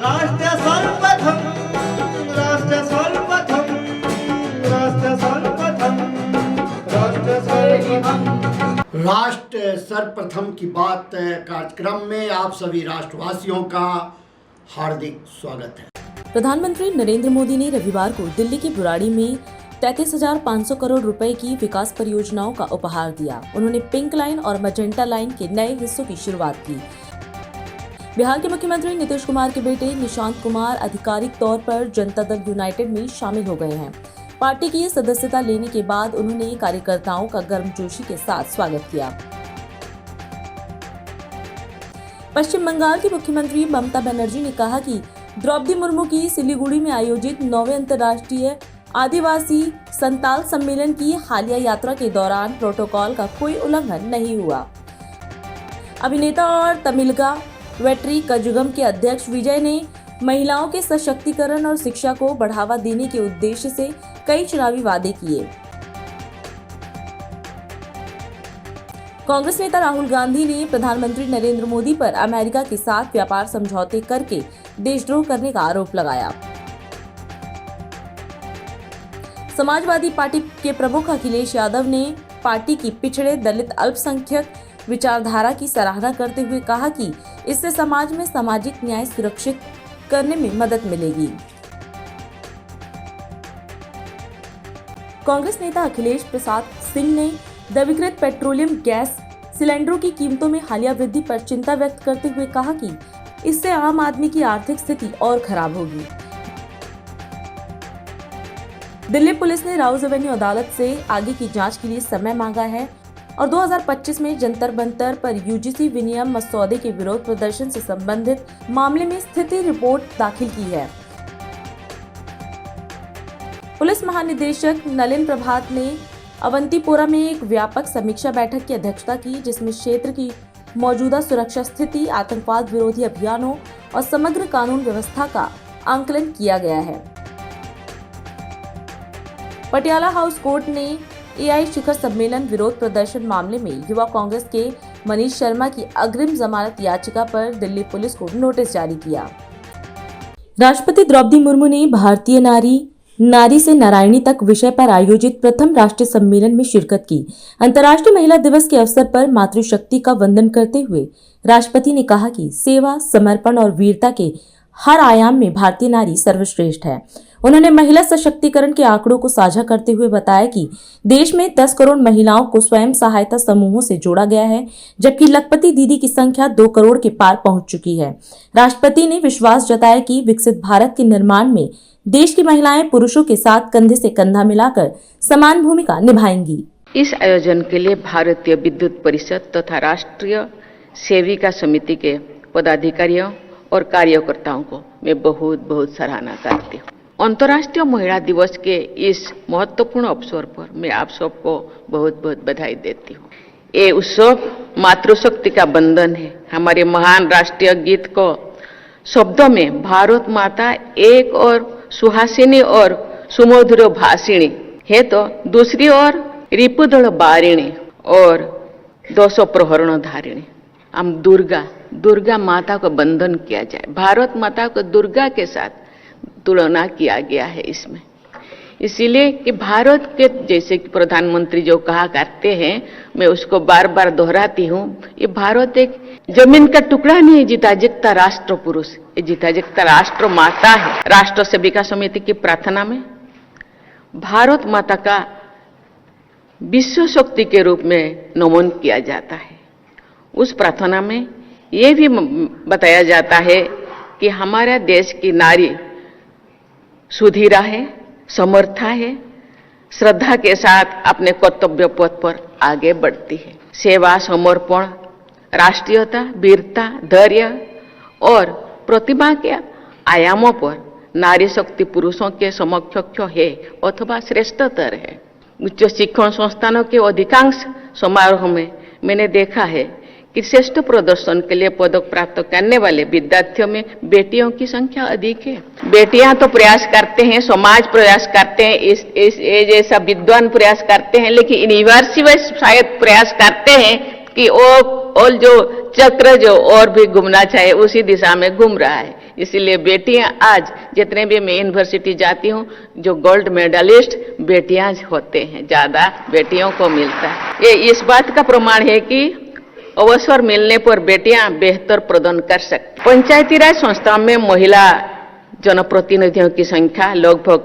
राष्ट्र सर्वप्रथम, राष्ट्र सर्वप्रथम, राष्ट्र सर्वप्रथम, राष्ट्र सर्वप्रथम। राष्ट्र सर्वप्रथम की बात कार्यक्रम में आप सभी राष्ट्रवासियों का हार्दिक स्वागत है। प्रधानमंत्री नरेंद्र मोदी ने रविवार को दिल्ली के बुराड़ी में 33,500 करोड़ रुपए की विकास परियोजनाओं का उपहार दिया। उन्होंने पिंक लाइन और मजेंटा लाइन के नए हिस्सों की शुरुआत की। बिहार के मुख्यमंत्री नीतीश कुमार के बेटे निशांत कुमार आधिकारिक तौर पर जनता दल यूनाइटेड में शामिल हो गए हैं। पार्टी की सदस्यता लेने के बाद उन्होंने कार्यकर्ताओं का गर्मजोशी के साथ स्वागत किया। पश्चिम बंगाल की मुख्यमंत्री ममता बनर्जी ने कहा कि द्रौपदी मुर्मू की सिलीगुड़ी में आयोजित 9वें अंतर्राष्ट्रीय आदिवासी संताल सम्मेलन की हालिया यात्रा के दौरान प्रोटोकॉल का कोई उल्लंघन नहीं हुआ। अभिनेता और तमिलगा वेट्री कजुगम के अध्यक्ष विजय ने महिलाओं के सशक्तिकरण और शिक्षा को बढ़ावा देने के उद्देश्य से कई चुनावी वादे किए। कांग्रेस नेता राहुल गांधी ने प्रधानमंत्री नरेंद्र मोदी पर अमेरिका के साथ व्यापार समझौते करके देशद्रोह करने का आरोप लगाया। समाजवादी पार्टी के प्रमुख अखिलेश यादव ने पार्टी की पिछड़े दलित अल्पसंख्यक विचारधारा की सराहना करते हुए कहा कि इससे समाज में सामाजिक न्याय सुरक्षित करने में मदद मिलेगी। कांग्रेस नेता अखिलेश प्रसाद सिंह ने द्रवीकृत पेट्रोलियम गैस सिलेंडरों की कीमतों में हालिया वृद्धि पर चिंता व्यक्त करते हुए कहा कि इससे आम आदमी की आर्थिक स्थिति और खराब होगी। दिल्ली पुलिस ने राउज एवेन्यू अदालत से आगे की जांच के लिए समय मांगा है और 2025 में जंतर मंतर पर यूजीसी विनियम मसौदे के विरोध प्रदर्शन से संबंधित मामले में स्थिति रिपोर्ट दाखिल की है। पुलिस महानिदेशक नलिन प्रभात ने अवंतीपोरा में एक व्यापक समीक्षा बैठक की अध्यक्षता की, जिसमें क्षेत्र की मौजूदा सुरक्षा स्थिति, आतंकवाद विरोधी अभियानों और समग्र कानून व्यवस्था का आंकलन किया गया है। पटियाला हाउस कोर्ट ने एआई शिखर सम्मेलन विरोध प्रदर्शन मामले में युवा कांग्रेस के मनीष शर्मा की अग्रिम जमानत याचिका पर दिल्ली पुलिस को नोटिस जारी किया। राष्ट्रपति द्रौपदी मुर्मू ने भारतीय नारी से नारायणी तक विषय पर आयोजित प्रथम राष्ट्रीय सम्मेलन में शिरकत की। अंतर्राष्ट्रीय महिला दिवस के अवसर पर मातृशक्ति का वंदन करते हुए राष्ट्रपति ने कहा कि सेवा, समर्पण और वीरता के हर आयाम में भारतीय नारी सर्वश्रेष्ठ है। उन्होंने महिला सशक्तिकरण के आंकड़ों को साझा करते हुए बताया कि देश में 10 करोड़ महिलाओं को स्वयं सहायता समूहों से जोड़ा गया है, जबकि लखपति दीदी की संख्या 2 करोड़ के पार पहुंच चुकी है। राष्ट्रपति ने विश्वास जताया कि विकसित भारत के निर्माण में देश की महिलाएं पुरुषों के साथ कंधे से कंधा मिलाकर समान भूमिका निभाएंगी। इस आयोजन के लिए भारतीय विद्युत परिषद तथा राष्ट्रीय सेविका समिति के पदाधिकारियों और कार्यकर्ताओं को मैं बहुत बहुत सराहना करती हूँ। अंतर्राष्ट्रीय महिला दिवस के इस महत्वपूर्ण अवसर पर मैं आप सबको बहुत बहुत बधाई देती हूँ। ये उत्सव मातृशक्ति का बंधन है। हमारे महान राष्ट्रीय गीत को शब्दों में भारत माता एक और सुहासिनी और सुमधुर भाषिणी है, तो दूसरी ओर रिपुदल बारिणी और 200 प्रहरण धारिणी। हम दुर्गा माता को बंधन किया जाए। भारत माता को दुर्गा के साथ तुलना किया गया है इसमें, इसीलिए कि भारत के जैसे कि प्रधानमंत्री जो कहा करते हैं, मैं उसको बार बार दोहराती हूँ, ये भारत एक जमीन का टुकड़ा नहीं है, जीता जागता राष्ट्र पुरुष, ये जीता जागता राष्ट्र माता है। राष्ट्र सेविका समिति की प्रार्थना में भारत माता का विश्व शक्ति के रूप में नमन किया जाता है। उस प्रार्थना में ये भी बताया जाता है कि हमारा देश की नारी सुधीरा है, समर्था है, श्रद्धा के साथ अपने कर्तव्य पथ पर आगे बढ़ती है। सेवा, समर्पण, राष्ट्रीयता, वीरता, धैर्य और प्रतिभा के आयामों पर नारी शक्ति पुरुषों के समकक्ष है अथवा श्रेष्ठतर है। उच्च शिक्षण संस्थानों के अधिकांश समारोह में मैंने देखा है कि श्रेष्ठ प्रदर्शन के लिए पदक प्राप्त करने वाले विद्यार्थियों में बेटियों की संख्या अधिक है। बेटियां तो प्रयास करते हैं, समाज प्रयास करते हैं, इस जैसा विद्वान प्रयास करते हैं, लेकिन यूनिवर्सिटी शायद प्रयास करते हैं कि वो जो चक्र जो और भी घूमना चाहिए उसी दिशा में घूम रहा है। इसीलिए बेटियां आज जितने भी मैं यूनिवर्सिटी जाती हूँ, जो गोल्ड मेडलिस्ट बेटियां होते हैं, ज्यादा बेटियों को मिलता है। ये इस बात का प्रमाण है कि अवसर मिलने पर बेटियां बेहतर प्रदान कर सकती। पंचायती राज संस्थाओं में महिला जनप्रतिनिधियों की संख्या लगभग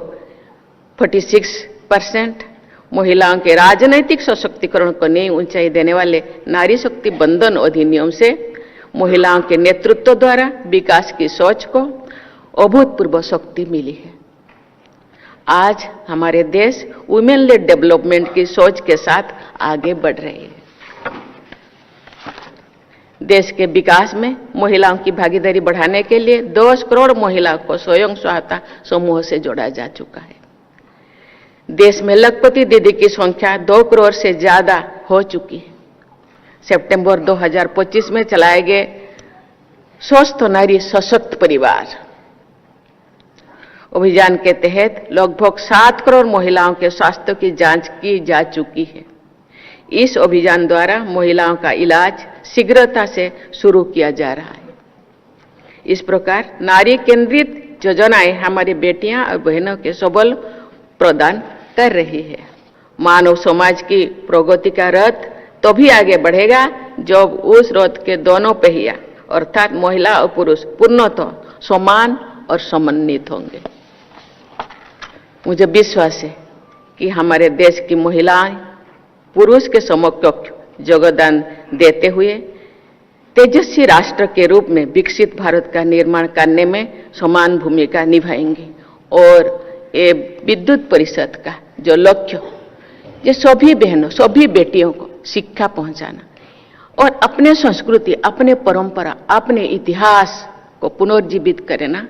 46%। महिलाओं के राजनैतिक सशक्तिकरण को नई ऊंचाई देने वाले नारी शक्ति बंधन अधिनियम से महिलाओं के नेतृत्व द्वारा विकास की सोच को अभूतपूर्व शक्ति मिली है। आज हमारे देश वुमेन लेड डेवलपमेंट की सोच के साथ आगे बढ़ रही है। देश के विकास में महिलाओं की भागीदारी बढ़ाने के लिए 10 करोड़ महिलाओं को स्वयं सहायता समूह से जोड़ा जा चुका है। देश में लखपति दीदी की संख्या 2 करोड़ से ज्यादा हो चुकी है। सितंबर 2025 में चलाए गए स्वस्थ नारी सशक्त परिवार अभियान के तहत लगभग 7 करोड़ महिलाओं के स्वास्थ्य की जांच की जा चुकी है। इस अभियान द्वारा महिलाओं का इलाज शीघ्रता से शुरू किया जा रहा है। इस प्रकार नारी केंद्रित योजनाएं हमारी बेटियां और बहनों के सबल प्रदान कर रही है। मानव समाज की प्रगति का रथ तभी आगे बढ़ेगा जब उस रथ के दोनों पहिया अर्थात महिला और पुरुष पूर्णतः समान और समन्वित होंगे। मुझे विश्वास है कि हमारे देश की महिलाएं पुरुष के समकक्ष योगदान देते हुए तेजस्वी राष्ट्र के रूप में विकसित भारत का निर्माण करने में समान भूमिका निभाएंगी और ये विद्युत परिषद का जो लक्ष्य, ये सभी बहनों सभी बेटियों को शिक्षा पहुंचाना और अपने संस्कृति, अपने परंपरा, अपने इतिहास को पुनर्जीवित करना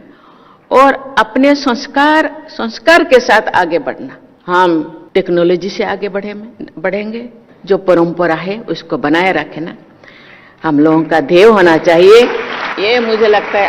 और अपने संस्कार के साथ आगे बढ़ना। हम टेक्नोलॉजी से आगे बढ़ेंगे, जो परंपरा है उसको बनाए रखना हम लोगों का ध्येय होना चाहिए। ये मुझे लगता है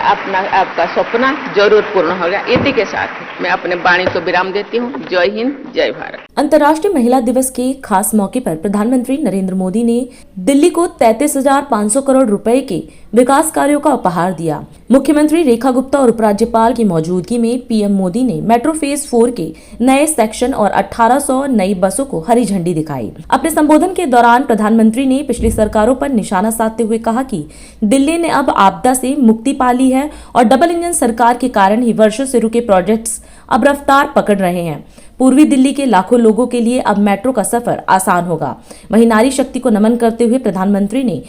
आपका सपना जरूर पूर्ण होगा। इसी के साथ मैं अपने वाणी को विराम देती हूँ। जय हिंद, जय भारत। अंतर्राष्ट्रीय महिला दिवस के खास मौके पर प्रधानमंत्री नरेंद्र मोदी ने दिल्ली को 33,500 करोड़ रुपए के विकास कार्यों का उपहार दिया। मुख्यमंत्री रेखा गुप्ता और उपराज्यपाल की मौजूदगी में पीएम मोदी ने मेट्रो फेज 4 के नए सेक्शन और 1800 नई बसों को हरी झंडी दिखाई। अपने संबोधन के दौरान प्रधानमंत्री ने पिछली सरकारों पर निशाना साधते हुए कहा कि दिल्ली ने अब आपदा से मुक्ति पा ली है और डबल इंजन सरकार के कारण ही वर्षों से रुके प्रोजेक्ट्स अब रफ्तार पकड़ रहे हैं। पूर्वी दिल्ली के लाखों लोगों के लिए अब मेट्रो का सफर आसान होगा। वहीं नारी शक्ति को नमन करते हुए प्रधानमंत्री ने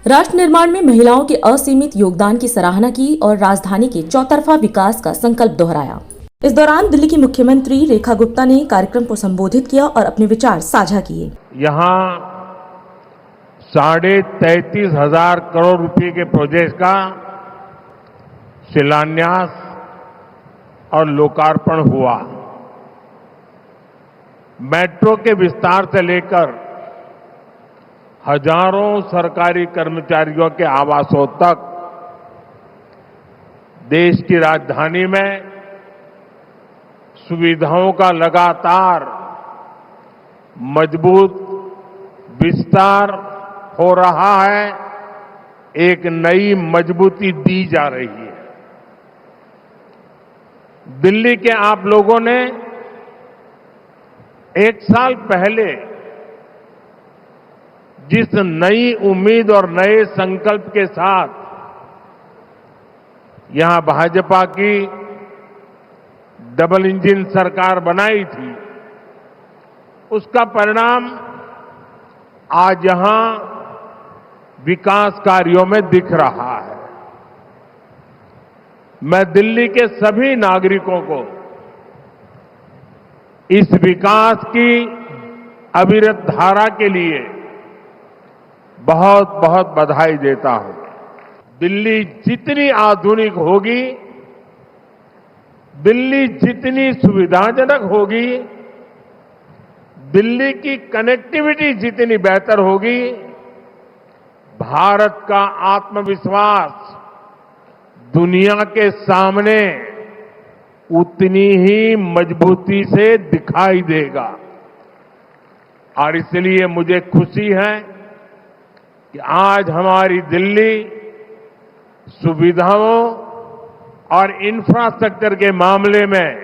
राष्ट्र निर्माण में महिलाओं के असीमित योगदान की सराहना की और राजधानी के चौतरफा विकास का संकल्प दोहराया। इस दौरान दिल्ली की मुख्यमंत्री रेखा गुप्ता ने कार्यक्रम को संबोधित किया और अपने विचार साझा किए। यहाँ 33,500 करोड़ रुपए के प्रोजेक्ट का शिलान्यास और लोकार्पण हुआ। मेट्रो के विस्तार से लेकर हजारों सरकारी कर्मचारियों के आवासों तक देश की राजधानी में सुविधाओं का लगातार मजबूत विस्तार हो रहा है। एक नई मजबूती दी जा रही है। दिल्ली के आप लोगों ने 1 साल पहले जिस नई उम्मीद और नए संकल्प के साथ यहां भाजपा की डबल इंजन सरकार बनाई थी, उसका परिणाम आज यहां विकास कार्यों में दिख रहा है। मैं दिल्ली के सभी नागरिकों को इस विकास की अविरत धारा के लिए बहुत बहुत बधाई देता हूं। दिल्ली जितनी आधुनिक होगी, दिल्ली जितनी सुविधाजनक होगी, दिल्ली की कनेक्टिविटी जितनी बेहतर होगी, भारत का आत्मविश्वास दुनिया के सामने उतनी ही मजबूती से दिखाई देगा। और इसलिए मुझे खुशी है कि आज हमारी दिल्ली सुविधाओं और इंफ्रास्ट्रक्चर के मामले में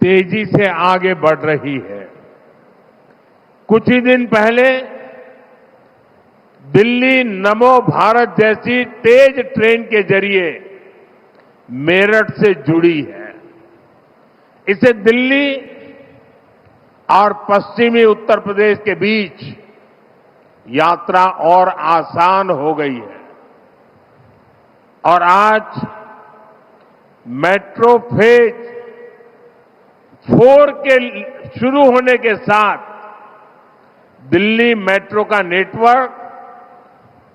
तेजी से आगे बढ़ रही है। कुछ ही दिन पहले दिल्ली नमो भारत जैसी तेज ट्रेन के जरिए मेरठ से जुड़ी है। इससे दिल्ली और पश्चिमी उत्तर प्रदेश के बीच यात्रा और आसान हो गई है। और आज मेट्रो फेज 4 के शुरू होने के साथ दिल्ली मेट्रो का नेटवर्क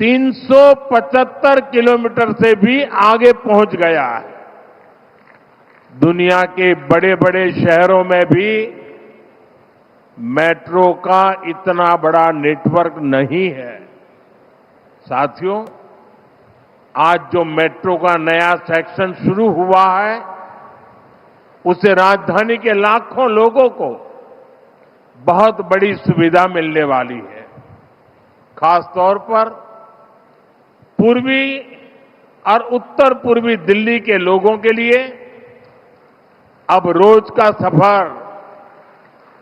375 किलोमीटर से भी आगे पहुंच गया है। दुनिया के बड़े बड़े शहरों में भी मेट्रो का इतना बड़ा नेटवर्क नहीं है। साथियों, आज जो मेट्रो का नया सेक्शन शुरू हुआ है, उससे राजधानी के लाखों लोगों को बहुत बड़ी सुविधा मिलने वाली है। खासतौर पर पूर्वी और उत्तर पूर्वी दिल्ली के लोगों के लिए अब रोज का सफर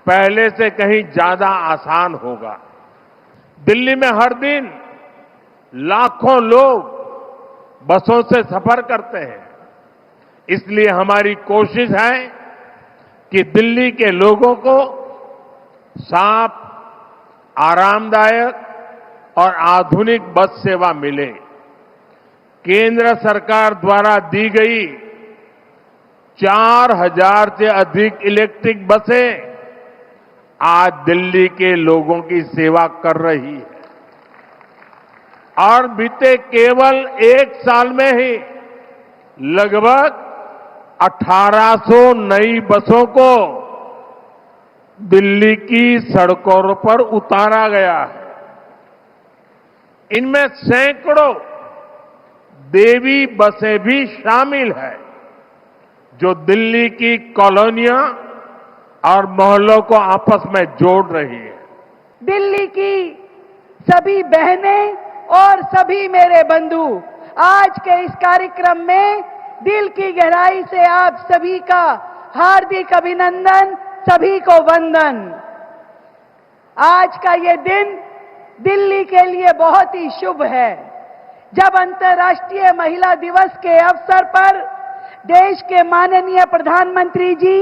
पहले से कहीं ज्यादा आसान होगा। दिल्ली में हर दिन लाखों लोग बसों से सफर करते हैं। इसलिए हमारी कोशिश है कि दिल्ली के लोगों को साफ, आरामदायक और आधुनिक बस सेवा मिले। केंद्र सरकार द्वारा दी गई 4000 से अधिक इलेक्ट्रिक बसें आज दिल्ली के लोगों की सेवा कर रही है। और बीते केवल 1 साल में ही लगभग 1800 नई बसों को दिल्ली की सड़कों पर उतारा गया है। इनमें सैकड़ों देवी बसें भी शामिल है, जो दिल्ली की कॉलोनियां और मोहल्लों को आपस में जोड़ रही है। दिल्ली की सभी बहनें और सभी मेरे बंधु, आज के इस कार्यक्रम में दिल की गहराई से आप सभी का हार्दिक अभिनंदन, सभी को वंदन। आज का ये दिन दिल्ली के लिए बहुत ही शुभ है, जब अंतर्राष्ट्रीय महिला दिवस के अवसर पर देश के माननीय प्रधानमंत्री जी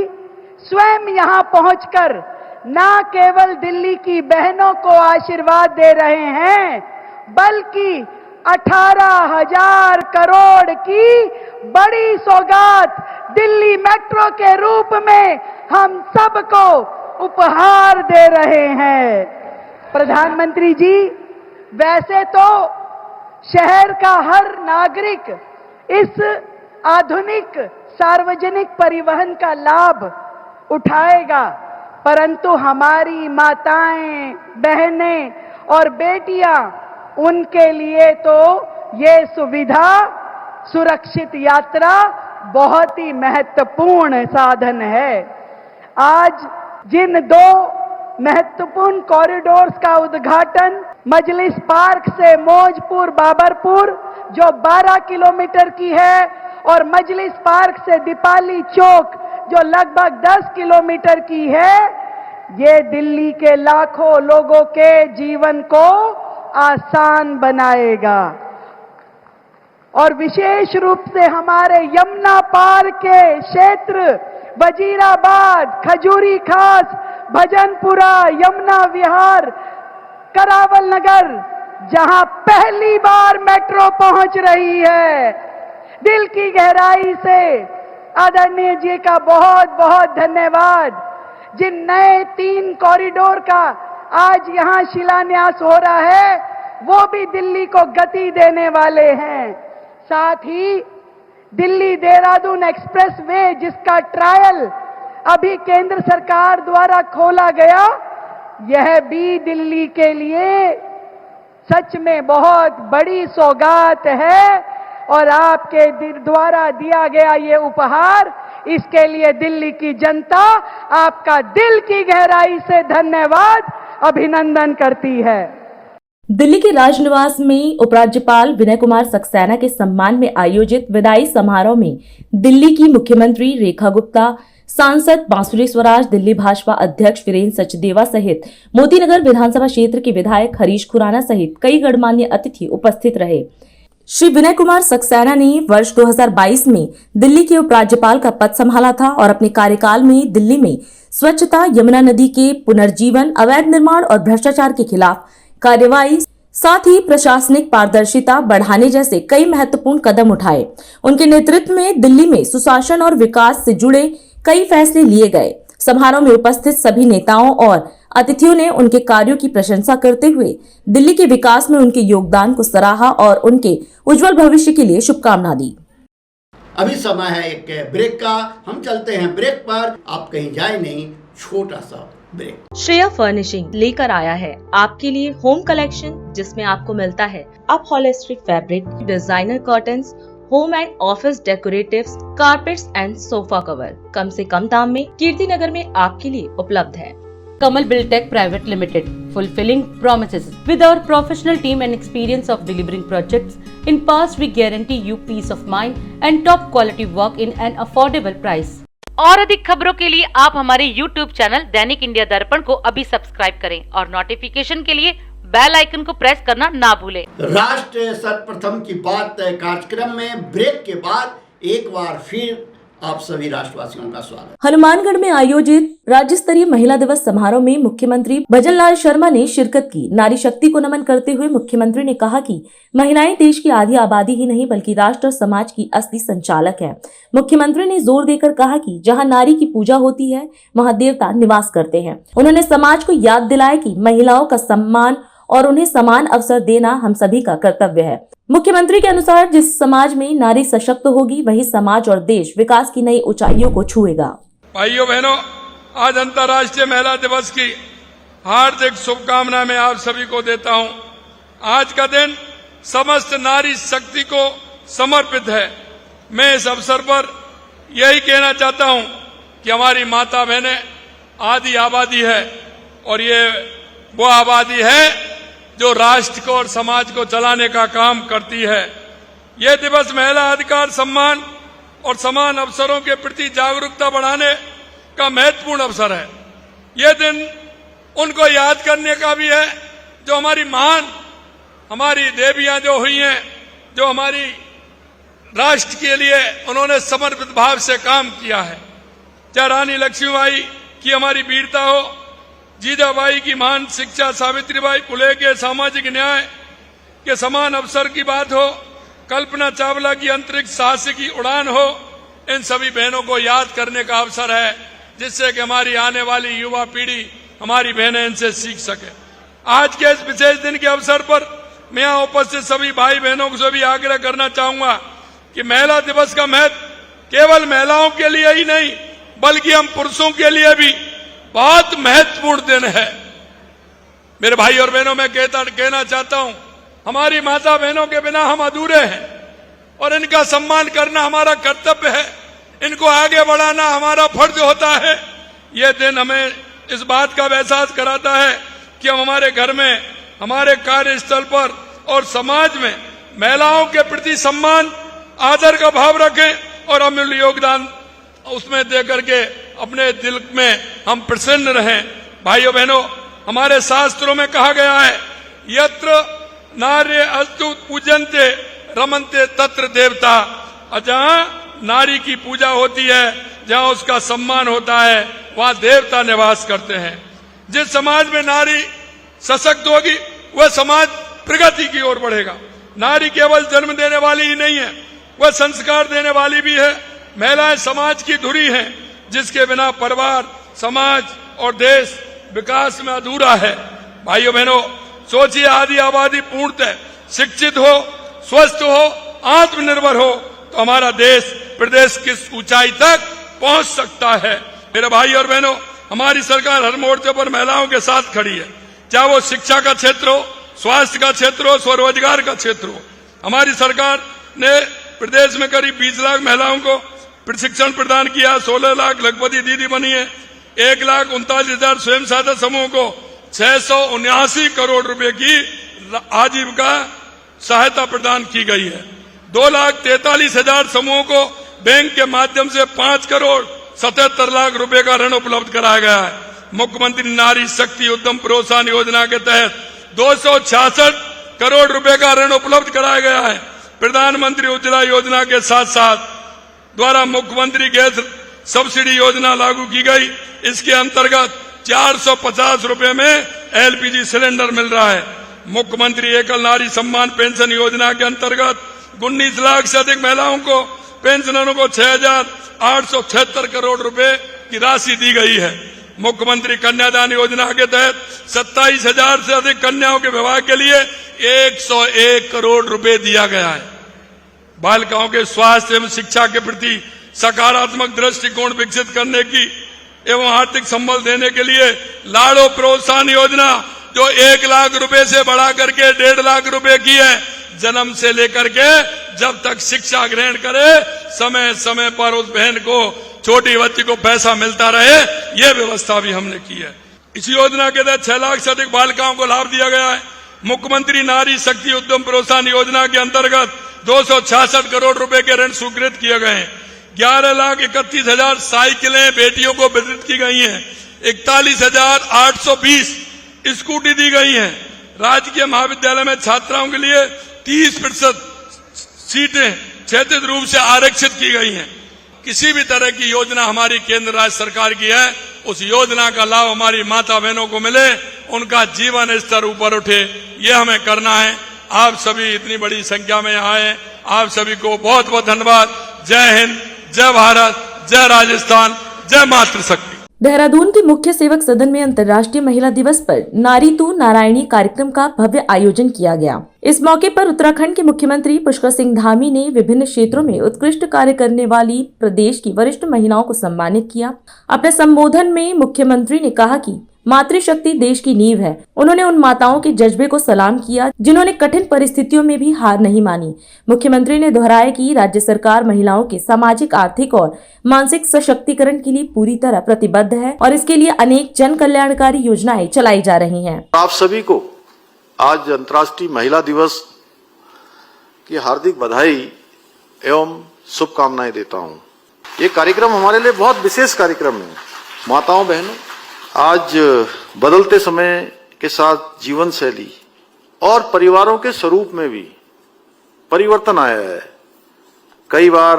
स्वयं यहां पहुंचकर न केवल दिल्ली की बहनों को आशीर्वाद दे रहे हैं, बल्कि 18,000 करोड़ की बड़ी सौगात दिल्ली मेट्रो के रूप में हम सबको उपहार दे रहे हैं। प्रधानमंत्री जी, वैसे तो शहर का हर नागरिक इस आधुनिक सार्वजनिक परिवहन का लाभ उठाएगा, परंतु हमारी माताएं, बहनें और बेटियां, उनके लिए तो ये सुविधा, सुरक्षित यात्रा बहुत ही महत्वपूर्ण साधन है। आज जिन 2 महत्वपूर्ण कॉरिडोर्स का उद्घाटन मजलिस पार्क से मौजपुर बाबरपुर जो 12 किलोमीटर की है, और मजलिस पार्क से दीपाली चौक जो लगभग 10 किलोमीटर की है, ये दिल्ली के लाखों लोगों के जीवन को आसान बनाएगा। और विशेष रूप से हमारे यमुना पार के क्षेत्र वजीराबाद, खजूरी खास, भजनपुरा, यमुना विहार, करावल नगर, जहां पहली बार मेट्रो पहुंच रही है। दिल की गहराई से आदरणीय जी का बहुत बहुत धन्यवाद। जिन नए 3 कॉरिडोर का आज यहां शिलान्यास हो रहा है, वो भी दिल्ली को गति देने वाले हैं। साथ ही दिल्ली देहरादून एक्सप्रेस वे, जिसका ट्रायल अभी केंद्र सरकार द्वारा खोला गया, यह भी दिल्ली के लिए सच में बहुत बड़ी सौगात है। और आपके द्वारा दिया गया ये उपहार, इसके लिए दिल्ली की जनता आपका दिल की गहराई से धन्यवाद, अभिनंदन करती है। दिल्ली के राजनिवास में उपराज्यपाल विनय कुमार सक्सेना के सम्मान में आयोजित विदाई समारोह में दिल्ली की मुख्यमंत्री रेखा गुप्ता, सांसद बांसुरी स्वराज, दिल्ली भाजपा अध्यक्ष वीरेंद्र सचदेवा सहित मोतीनगर विधानसभा क्षेत्र के विधायक हरीश खुराना सहित कई गणमान्य अतिथि उपस्थित रहे। श्री विनय कुमार सक्सेना ने वर्ष 2022 में दिल्ली के उपराज्यपाल का पद संभाला था और अपने कार्यकाल में दिल्ली में स्वच्छता, यमुना नदी के पुनर्जीवन, अवैध निर्माण और भ्रष्टाचार के खिलाफ कार्रवाई, साथ ही प्रशासनिक पारदर्शिता बढ़ाने जैसे कई महत्वपूर्ण कदम उठाए। उनके नेतृत्व में दिल्ली में सुशासन और विकास से जुड़े कई फैसले लिए गए। समारोह में उपस्थित सभी नेताओं और अतिथियों ने उनके कार्यों की प्रशंसा करते हुए दिल्ली के विकास में उनके योगदान को सराहा और उनके उज्जवल भविष्य के लिए शुभकामना दी। अभी समय है एक ब्रेक का, हम चलते हैं ब्रेक पर। आप कहीं जाए नहीं, छोटा सा ब्रेक। श्रेया फर्निशिंग लेकर आया है आपके लिए होम कलेक्शन, जिसमें आपको मिलता है upholstery fabric, designer curtains, home and office decoratives, carpets and sofa cover कम से कम दाम में कीर्ति नगर में आपके लिए उपलब्ध है। Kamal Buildtech Private Limited, fulfilling promises. With our professional team and experience of delivering projects, in past we guarantee you peace of mind and top quality work in an affordable price. और अधिक खबरों के लिए आप हमारे YouTube channel दैनिक India दर्पण को अभी सब्सक्राइब करें और नोटिफिकेशन के लिए बेल आइकन को प्रेस करना ना भूलें। राष्ट्र सर्वप्रथम की बात कार्यक्रम में ब्रेक के बाद एक बार फिर आप सभी राष्ट्रवासियों का स्वागत। हनुमानगढ़ में आयोजित राज्य स्तरीय महिला दिवस समारोह में मुख्यमंत्री भजनलाल शर्मा ने शिरकत की। नारी शक्ति को नमन करते हुए मुख्यमंत्री ने कहा कि महिलाएं देश की आधी आबादी ही नहीं बल्कि राष्ट्र और समाज की असली संचालक है। मुख्यमंत्री ने जोर देकर कहा कि जहां नारी की पूजा होती है वहां देवता निवास करते हैं। उन्होंने समाज को याद दिलाया कि महिलाओं का सम्मान और उन्हें समान अवसर देना हम सभी का कर्तव्य है। मुख्यमंत्री के अनुसार जिस समाज में नारी सशक्त होगी वही समाज और देश विकास की नई ऊंचाइयों को छुएगा। भाइयों बहनों, आज अंतर्राष्ट्रीय महिला दिवस की हार्दिक शुभकामनाएं मैं आप सभी को देता हूं। आज का दिन समस्त नारी शक्ति को समर्पित है। मैं इस अवसर पर यही कहना चाहता हूं कि हमारी माता बहनें आधी आबादी है और ये वो आबादी है जो राष्ट्र को और समाज को चलाने का काम करती है। ये दिवस महिला अधिकार, सम्मान और समान अवसरों के प्रति जागरूकता बढ़ाने का महत्वपूर्ण अवसर है। ये दिन उनको याद करने का भी है जो हमारी महान, हमारी देवियां जो हुई हैं, जो हमारी राष्ट्र के लिए उन्होंने समर्पित भाव से काम किया है। चाहे रानी लक्ष्मीबाई की हमारी वीरता हो, जीजाबाई की महान शिक्षा, सावित्रीबाई फुले के सामाजिक न्याय के समान अवसर की बात हो, कल्पना चावला की अंतरिक्ष साहस की उड़ान हो, इन सभी बहनों को याद करने का अवसर है जिससे कि हमारी आने वाली युवा पीढ़ी, हमारी बहनें इनसे सीख सके। आज के इस विशेष दिन के अवसर पर मैं यहाँ उपस्थित सभी भाई बहनों से भी आग्रह करना चाहूंगा कि महिला दिवस का महत्व केवल महिलाओं के लिए ही नहीं बल्कि हम पुरुषों के लिए भी बहुत महत्वपूर्ण दिन है। मेरे भाई और बहनों, मैं कहना चाहता हूं, हमारी माता बहनों के बिना हम अधूरे हैं और इनका सम्मान करना हमारा कर्तव्य है। इनको आगे बढ़ाना हमारा फर्ज होता है। यह दिन हमें इस बात का एहसास कराता है कि हम हमारे घर में, हमारे कार्यस्थल पर और समाज में महिलाओं के प्रति सम्मान, आदर का भाव रखें और अमूल्य योगदान उसमें दे करके अपने दिल में हम प्रसन्न रहें। भाइयों बहनों, हमारे शास्त्रों में कहा गया है, यत्र नार्य अस्तु पूजन्ते रमन्ते तत्र देवता। जहां नारी की पूजा होती है, जहां उसका सम्मान होता है, वहां देवता निवास करते हैं। जिस समाज में नारी सशक्त होगी वह समाज प्रगति की ओर बढ़ेगा। नारी केवल जन्म देने वाली ही नहीं है, वह संस्कार देने वाली भी है। महिलाएं समाज की धुरी हैं जिसके बिना परिवार, समाज और देश विकास में अधूरा है। भाइयों बहनों, सोचिए, आधी आबादी पूर्णतः शिक्षित हो, स्वस्थ हो, आत्मनिर्भर हो तो हमारा देश, प्रदेश किस ऊंचाई तक पहुंच सकता है। मेरे भाई और बहनों, हमारी सरकार हर मोर्चे पर महिलाओं के साथ खड़ी है, चाहे वो शिक्षा का क्षेत्र हो, स्वास्थ्य का क्षेत्र हो, स्वरोजगार का क्षेत्र हो। हमारी सरकार ने प्रदेश में करीब 20 लाख महिलाओं को प्रशिक्षण प्रदान किया, 16 लाख लखपति दीदी बनी है, 1,39,000 स्वयं सहायता समूह को 679 करोड़ रुपए की आजीविका सहायता प्रदान की गई है। 2,43,000 समूहों को बैंक के माध्यम से 5,77,00,000 रुपए का ऋण उपलब्ध कराया गया है। मुख्यमंत्री नारी शक्ति उद्यम प्रोत्साहन योजना के तहत 266 करोड़ रुपए का ऋण उपलब्ध कराया गया है। प्रधानमंत्री उज्ज्वला योजना के साथ साथ द्वारा मुख्यमंत्री गैस सब्सिडी योजना लागू की गई। इसके अंतर्गत 450 रुपए में एलपीजी सिलेंडर मिल रहा है। मुख्यमंत्री एकल नारी सम्मान पेंशन योजना के अंतर्गत 19 लाख से अधिक महिलाओं को पेंशनरों को 6,876 करोड़ रुपए की राशि दी गई है। मुख्यमंत्री कन्यादान योजना के तहत 27,000 से अधिक कन्याओं के विवाह के लिए 101 करोड़ रुपए दिया गया है। बालिकाओं के स्वास्थ्य एवं शिक्षा के प्रति सकारात्मक दृष्टिकोण विकसित करने की एवं आर्थिक संबल देने के लिए लाड़ो प्रोत्साहन योजना जो 1 लाख रुपए से बढ़ा करके 1.5 लाख रुपए की है, जन्म से लेकर के जब तक शिक्षा ग्रहण करे समय समय पर उस बहन को, छोटी बच्ची को पैसा मिलता रहे, ये व्यवस्था भी हमने की है। इस योजना के तहत 6 लाख से अधिक बालिकाओं को लाभ दिया गया है। मुख्यमंत्री नारी शक्ति उद्यम प्रोत्साहन योजना के अंतर्गत 266 करोड़ रुपए के ऋण स्वीकृत किए गए हैं। 11,31,000 साइकिलें बेटियों को वितरित की गई हैं। 41,820 स्कूटी दी गई हैं। राजकीय महाविद्यालय में छात्राओं के लिए 30% सीटें क्षैतिज रूप से आरक्षित की गई हैं। किसी भी तरह की योजना हमारी केंद्र राज्य सरकार की है, उस योजना का लाभ हमारी माता बहनों को मिले, उनका जीवन स्तर ऊपर उठे, ये हमें करना है। आप सभी इतनी बड़ी संख्या में आए, आप सभी को बहुत बहुत धन्यवाद। जय हिंद, जय भारत, जय राजस्थान, जय मातृशक्ति। देहरादून के मुख्य सेवक सदन में अंतर्राष्ट्रीय महिला दिवस पर नारी तू नारायणी कार्यक्रम का भव्य आयोजन किया गया। इस मौके पर उत्तराखंड के मुख्यमंत्री पुष्कर सिंह धामी ने विभिन्न क्षेत्रों में उत्कृष्ट कार्य करने वाली प्रदेश की वरिष्ठ महिलाओं को सम्मानित किया। अपने संबोधन में मुख्यमंत्री ने कहा कि मातृशक्ति देश की नींव है। उन्होंने उन माताओं के जज्बे को सलाम किया जिन्होंने कठिन परिस्थितियों में भी हार नहीं मानी। मुख्यमंत्री ने दोहराया कि राज्य सरकार महिलाओं के सामाजिक, आर्थिक और मानसिक सशक्तिकरण के लिए पूरी तरह प्रतिबद्ध है और इसके लिए अनेक जन कल्याणकारी योजनाएं चलाई जा रही हैं। आप सभी को आज अंतर्राष्ट्रीय महिला दिवस की हार्दिक बधाई एवं शुभकामनाएं देता हूं। ये कार्यक्रम हमारे लिए बहुत विशेष कार्यक्रम है। माताओं बहनों, आज बदलते समय के साथ जीवन शैली और परिवारों के स्वरूप में भी परिवर्तन आया है। कई बार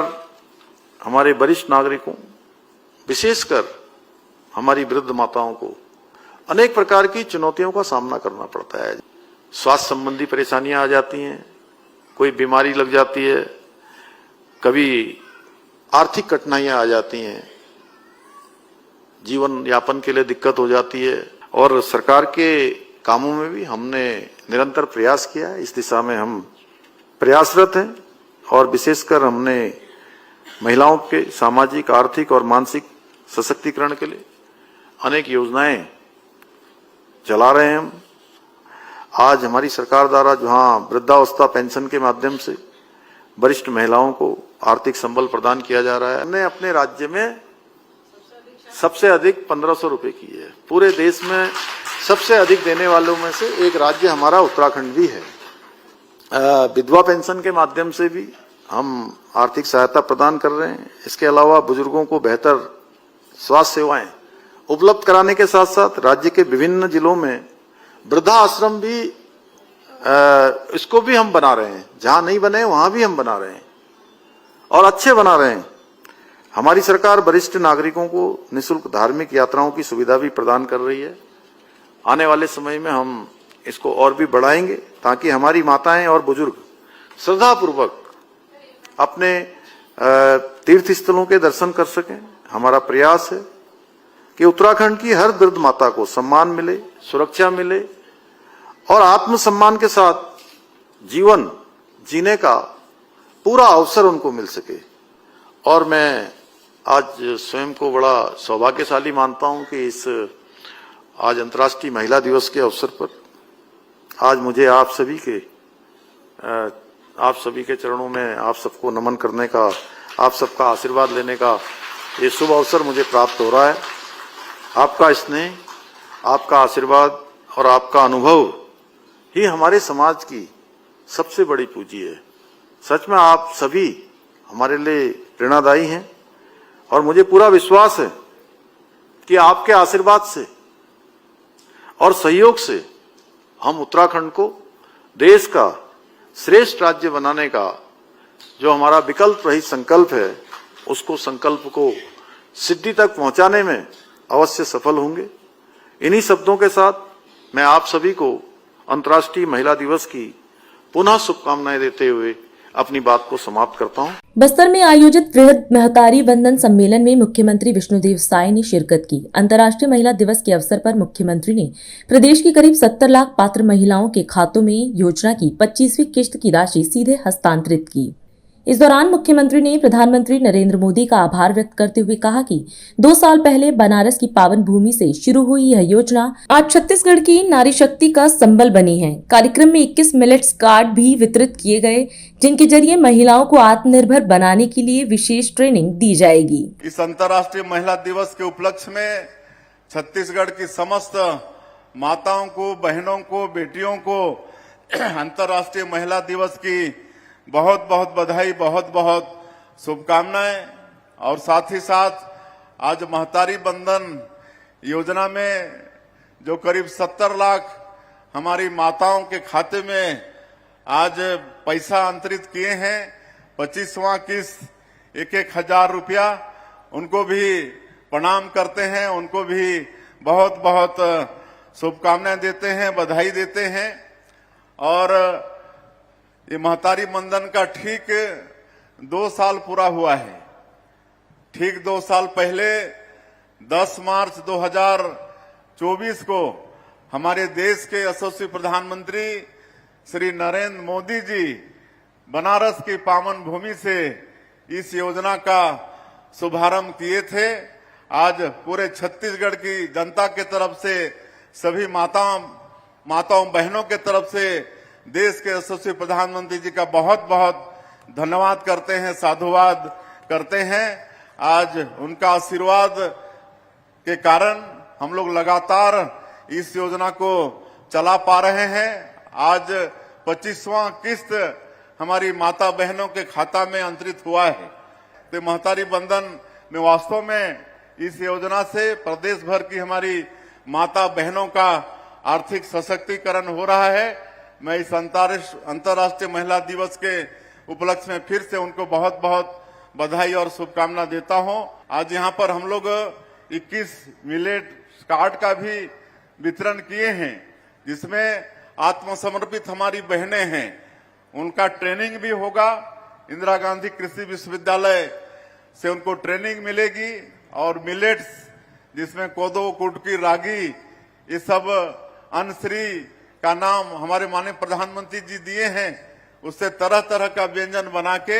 हमारे वरिष्ठ नागरिकों, विशेषकर हमारी वृद्ध माताओं को अनेक प्रकार की चुनौतियों का सामना करना पड़ता है। स्वास्थ्य संबंधी परेशानियां आ जाती हैं, कोई बीमारी लग जाती है, कभी आर्थिक कठिनाइयां आ जाती हैं, जीवन यापन के लिए दिक्कत हो जाती है और सरकार के कामों में भी हमने निरंतर प्रयास किया है। इस दिशा में हम प्रयासरत हैं और विशेषकर हमने महिलाओं के सामाजिक, आर्थिक और मानसिक सशक्तिकरण के लिए अनेक योजनाएं चला रहे हैं। हम आज हमारी सरकार द्वारा जहां वृद्धावस्था पेंशन के माध्यम से वरिष्ठ महिलाओं को आर्थिक संबल प्रदान किया जा रहा है, हमने अपने राज्य में सबसे अधिक 1,500 रुपए की है। पूरे देश में सबसे अधिक देने वालों में से एक राज्य हमारा उत्तराखंड भी है। विधवा पेंशन के माध्यम से भी हम आर्थिक सहायता प्रदान कर रहे हैं। इसके अलावा बुजुर्गों को बेहतर स्वास्थ्य सेवाएं उपलब्ध कराने के साथ साथ राज्य के विभिन्न जिलों में वृद्धा आश्रम भी इसको भी हम बना रहे हैं। जहां नहीं बने वहां भी हम बना रहे हैं और अच्छे बना रहे हैं। हमारी सरकार वरिष्ठ नागरिकों को निःशुल्क धार्मिक यात्राओं की सुविधा भी प्रदान कर रही है। आने वाले समय में हम इसको और भी बढ़ाएंगे ताकि हमारी माताएं और बुजुर्ग श्रद्धापूर्वक अपने तीर्थ स्थलों के दर्शन कर सकें। हमारा प्रयास है कि उत्तराखंड की हर वृद्ध माता को सम्मान मिले, सुरक्षा मिले और आत्मसम्मान के साथ जीवन जीने का पूरा अवसर उनको मिल सके। और मैं आज स्वयं को बड़ा सौभाग्यशाली मानता हूं कि इस आज अंतर्राष्ट्रीय महिला दिवस के अवसर पर आज मुझे आप सभी के चरणों में आप सबको नमन करने का, आप सबका आशीर्वाद लेने का ये शुभ अवसर मुझे प्राप्त हो रहा है। आपका स्नेह, आपका आशीर्वाद और आपका अनुभव ही हमारे समाज की सबसे बड़ी पूंजी है। सच में आप सभी हमारे लिए प्रेरणादायी हैं और मुझे पूरा विश्वास है कि आपके आशीर्वाद से और सहयोग से हम उत्तराखंड को देश का श्रेष्ठ राज्य बनाने का जो हमारा विकल्प रहित संकल्प है, उसको संकल्प को सिद्धि तक पहुंचाने में अवश्य सफल होंगे। इन्हीं शब्दों के साथ मैं आप सभी को अंतर्राष्ट्रीय महिला दिवस की पुनः शुभकामनाएं देते हुए अपनी बात को समाप्त करता हूं। बस्तर में आयोजित वृहद महतारी वंदन सम्मेलन में मुख्यमंत्री विष्णुदेव साय ने शिरकत की। अंतर्राष्ट्रीय महिला दिवस के अवसर पर मुख्यमंत्री ने प्रदेश की करीब 70 लाख पात्र महिलाओं के खातों में योजना की 25वीं किश्त की राशि सीधे हस्तांतरित की। इस दौरान मुख्यमंत्री ने प्रधानमंत्री नरेंद्र मोदी का आभार व्यक्त करते हुए कहा कि 2 साल पहले बनारस की पावन भूमि से शुरू हुई यह योजना आज छत्तीसगढ़ की नारी शक्ति का संबल बनी है। कार्यक्रम में 21 मिलेट्स कार्ड भी वितरित किए गए, जिनके जरिए महिलाओं को आत्मनिर्भर बनाने के लिए विशेष ट्रेनिंग दी जाएगी। इस अंतर्राष्ट्रीय महिला दिवस के उपलक्ष्य में छत्तीसगढ़ की समस्त माताओं को, बहनों को, बेटियों को अंतर्राष्ट्रीय महिला दिवस की बहुत बहुत बधाई, बहुत बहुत शुभकामनाएं। और साथ ही साथ आज महतारी बंधन योजना में जो करीब 70 लाख हमारी माताओं के खाते में आज पैसा अंतरित किए हैं, 25वां किस्त 1,000 रुपया, उनको भी प्रणाम करते हैं, उनको भी बहुत बहुत शुभकामनाएं देते हैं, बधाई देते हैं। और ये महतारी बंधन का ठीक 2 साल पूरा हुआ है। ठीक 2 साल पहले 10 मार्च 2024 को हमारे देश के यशस्वी प्रधानमंत्री श्री नरेंद्र मोदी जी बनारस की पावन भूमि से इस योजना का शुभारंभ किए थे। आज पूरे छत्तीसगढ़ की जनता के तरफ से, सभी माताओं बहनों के तरफ से देश के यशस्वी प्रधानमंत्री जी का बहुत बहुत धन्यवाद करते हैं, साधुवाद करते हैं। आज उनका आशीर्वाद के कारण हम लोग लगातार इस योजना को चला पा रहे हैं। आज 25वां किस्त हमारी माता बहनों के खाता में अंतरित हुआ है। तो महतारी बंधन में वास्तव में इस योजना से प्रदेश भर की हमारी माता बहनों का आर्थिक सशक्तिकरण हो रहा है। मैं इस अंतर्राष्ट्रीय महिला दिवस के उपलक्ष्य में फिर से उनको बहुत बहुत बधाई और शुभकामना देता हूं। आज यहां पर हम लोग 21 मिलेट कार्ड का भी वितरण किए हैं, जिसमें आत्मसमर्पित हमारी बहनें हैं, उनका ट्रेनिंग भी होगा। इंदिरा गांधी कृषि विश्वविद्यालय से उनको ट्रेनिंग मिलेगी। और मिलेट्स जिसमें कोदो, कुटकी, रागी, ये सब अन्नश्री का नाम हमारे माननीय प्रधानमंत्री जी दिए हैं, उससे तरह तरह का व्यंजन बना के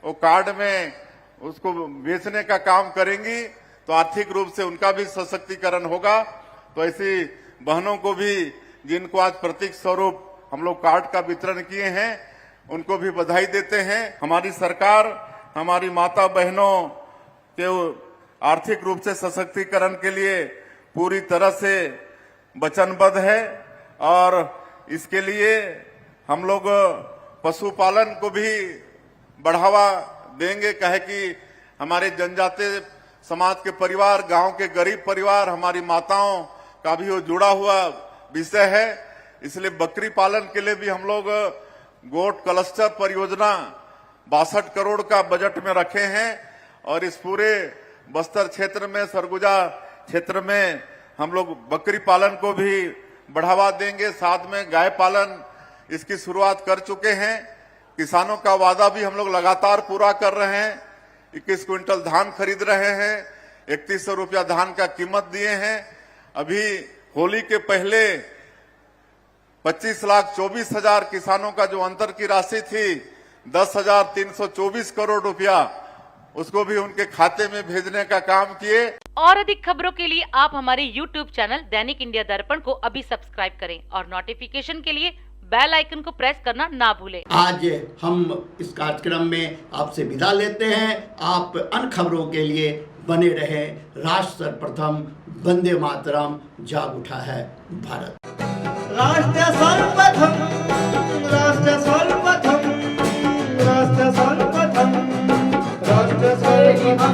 वो कार्ड में उसको बेचने का काम करेंगी, तो आर्थिक रूप से उनका भी सशक्तिकरण होगा। तो ऐसी बहनों को भी, जिनको आज प्रतीक स्वरूप हम लोग कार्ड का वितरण किए हैं, उनको भी बधाई देते हैं। हमारी सरकार हमारी माता बहनों के आर्थिक रूप से सशक्तिकरण के लिए पूरी तरह से वचनबद्ध है। और इसके लिए हम लोग पशुपालन को भी बढ़ावा देंगे, कहे कि हमारे जनजातीय समाज के परिवार, गांव के गरीब परिवार, हमारी माताओं का भी वो जुड़ा हुआ विषय है। इसलिए बकरी पालन के लिए भी हम लोग गोट क्लस्टर परियोजना 62 करोड़ का बजट में रखे हैं। और इस पूरे बस्तर क्षेत्र में, सरगुजा क्षेत्र में हम लोग बकरी पालन को भी बढ़ावा देंगे। साथ में गाय पालन इसकी शुरुआत कर चुके हैं। किसानों का वादा भी हम लोग लगातार पूरा कर रहे हैं। 21 क्विंटल धान खरीद रहे हैं, 3100 रुपया धान का कीमत दिए हैं। अभी होली के पहले 25,24,000 किसानों का जो अंतर की राशि थी 10,324 करोड़ रुपया, उसको भी उनके खाते में भेजने का काम किए। और अधिक खबरों के लिए आप हमारे YouTube चैनल दैनिक इंडिया दर्पण को अभी सब्सक्राइब करें और नोटिफिकेशन के लिए बेल आइकन को प्रेस करना ना भूलें। आज हम इस कार्यक्रम में आपसे विदा लेते हैं। आप अन्य खबरों के लिए बने रहे। राष्ट्र सर्वप्रथम, वंदे मातरम, जाग उठा है भारत। राष्ट्र सर्वप्रथम राष्ट्र सर्वप्रथम राष्ट्र सर्वप्रथम राष्ट्र सर्वप्रथम